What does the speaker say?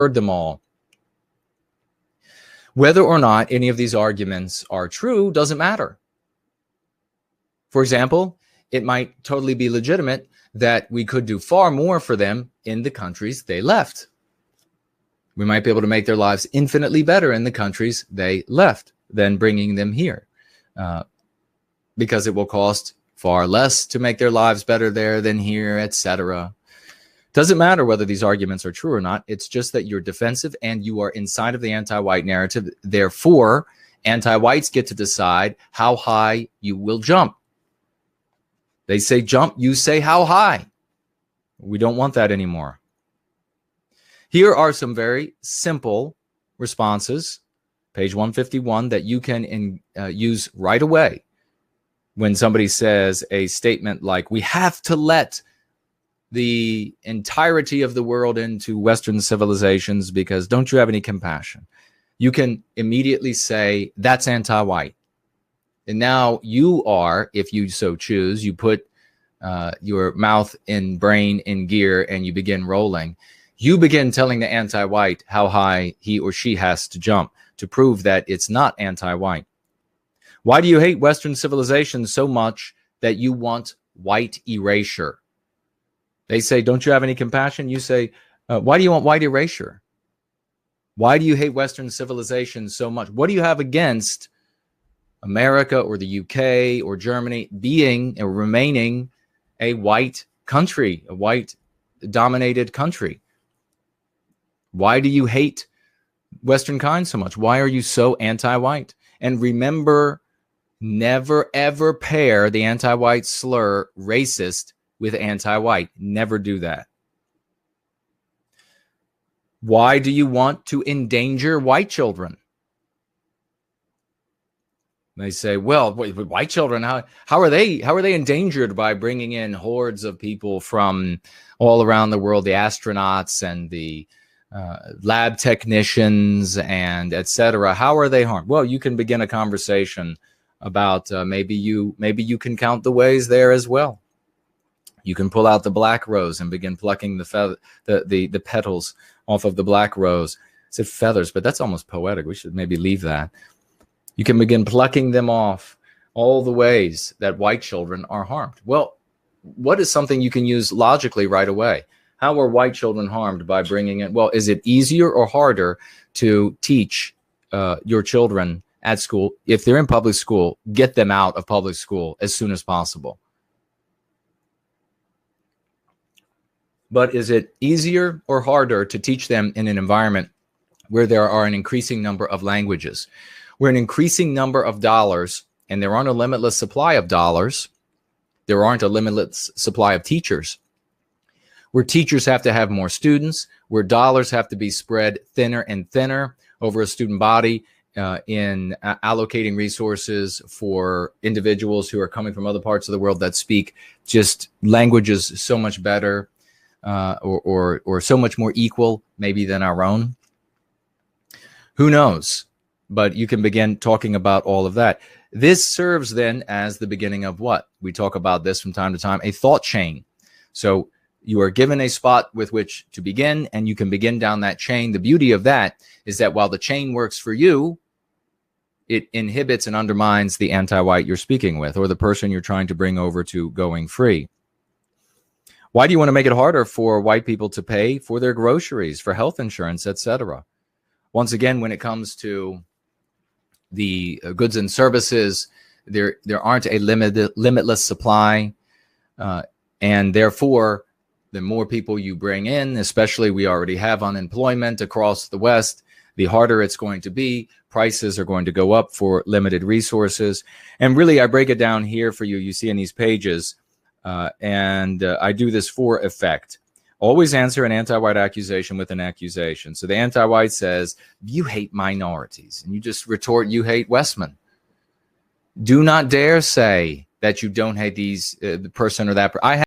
heard them all. Whether or not any of these arguments are true doesn't matter. For example, it might totally be legitimate that we could do far more for them in the countries they left. We might be able to make their lives infinitely better in the countries they left than bringing them here, because it will cost far less to make their lives better there than here, etc. Doesn't matter whether these arguments are true or not. It's just that you're defensive and you are inside of the anti-white narrative. Therefore, anti-whites get to decide how high you will jump. They say jump, you say how high. We don't want that anymore. Here are some very simple responses, page 151, that you can use right away when somebody says a statement like, we have to let the entirety of the world into Western civilizations because don't you have any compassion? You can immediately say, that's anti-white. And now you are, if you so choose, you put your mouth and brain in gear and you begin rolling. You begin telling the anti-white how high he or she has to jump to prove that it's not anti-white. Why do you hate Western civilization so much that you want white erasure? They say, don't you have any compassion? You say, why do you want white erasure? Why do you hate Western civilization so much? What do you have against America or the UK or Germany being or remaining a white country, a white dominated country? Why do you hate Western kind so much? Why are you so anti-white? And remember, never ever pair the anti-white slur racist with anti-white. Never do that. Why do you want to endanger white children? They say, well, white children, how are they endangered by bringing in hordes of people from all around the world, the astronauts and the lab technicians and etc. How are they harmed? Well, you can begin a conversation about maybe you can count the ways there as well. You can pull out the black rose and begin plucking the petals off of the black rose. I said feathers, but that's almost poetic. We should maybe leave that. You can begin plucking them off, all the ways that white children are harmed. Well, what is something you can use logically right away? How are white children harmed by bringing in? Well, is it easier or harder to teach your children at school? If they're in public school, get them out of public school as soon as possible. But is it easier or harder to teach them in an environment where there are an increasing number of languages, where an increasing number of dollars, and there aren't a limitless supply of dollars, there aren't a limitless supply of teachers, where teachers have to have more students, where dollars have to be spread thinner and thinner over a student body, in allocating resources for individuals who are coming from other parts of the world that speak just languages so much better, or so much more equal maybe than our own. Who knows? But you can begin talking about all of that. This serves then as the beginning of what? We talk about this from time to time, a thought chain. So you are given a spot with which to begin, and you can begin down that chain. The beauty of that is that while the chain works for you, it inhibits and undermines the anti-white you're speaking with, or the person you're trying to bring over to going free. Why do you want to make it harder for white people to pay for their groceries, for health insurance, etc.? Once again, when it comes to the goods and services, there aren't a limitless supply, and therefore, the more people you bring in, especially we already have unemployment across the West, the harder it's going to be. Prices are going to go up for limited resources. And really, I break it down here for you. You see in these pages, and I do this for effect. Always answer an anti-white accusation with an accusation. So the anti-white says, you hate minorities. And you just retort, you hate Westman. Do not dare say that you don't hate the person or that person.